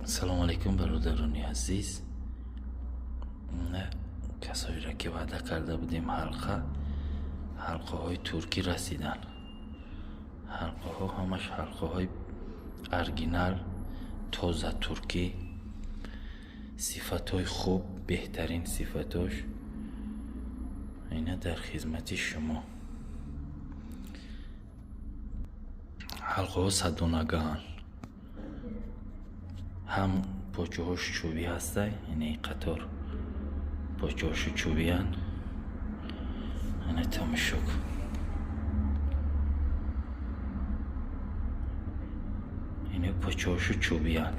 سلام علیکم برادرانی عزیز. نه کسایی را که وعده کرده بودیم حلقه های ترکی رسیدن. حلقه ها همش حلقه های ارگینال تازه ترکی، صفت های خوب، بهترین صفتاش اینه در خدمت شما. حلقه ها صدونگان، هم پاچه هاش چوبی هسته، اینه قطار پاچه هاش چوبی هن، اینه تمشک. اینه پاچه هاشو چوبی هن،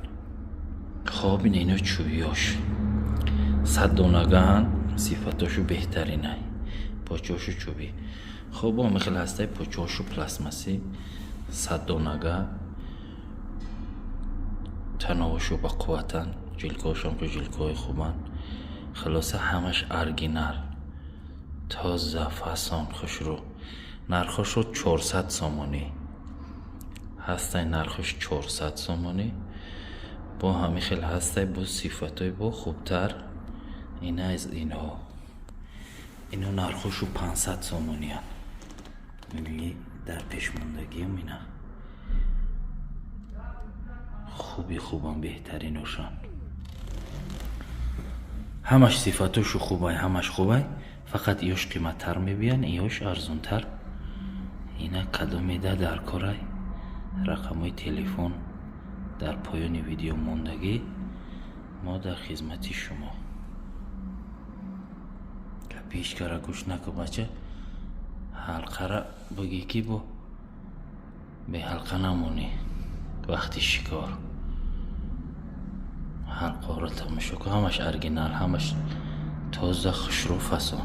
خواب اینه چوبی هاش 100 دانگه هن، صفتاشو بهترینه، پاچه هاشو چوبی. خواب هم خیلی هسته، پاچه هاشو پلاسماسی 100 دانگه، تنابشو با قوتن، جلکاشم که جلکای خوبن، خلاصه همش ارگینال تازه فسان خوشرو. نرخش رو 400 سامانی هسته، نرخش 400 سامانی با همی خیلی هسته، با صفتای با خوبتر اینه از اینها. اینو نرخش رو 500 سامانی هم میلی در پیشماندگی هم اینه خوبم بهترینوشان. همش صفتاشو خوبه، همش خوبه، فقط ایوش قیمت تر میبین، ایوش ارزون تر. اینه کدو میده در کاره. رقمای تلفن در پایان ویدیو موندگی، ما در خدمت شما. که پیش کره گوش نکو بچه، حلقه را بگی کی به حلقه نمونی وقتی شکار. حلقه را تماشا کن، همش ارگینال، همش تازه خوشرو فسان.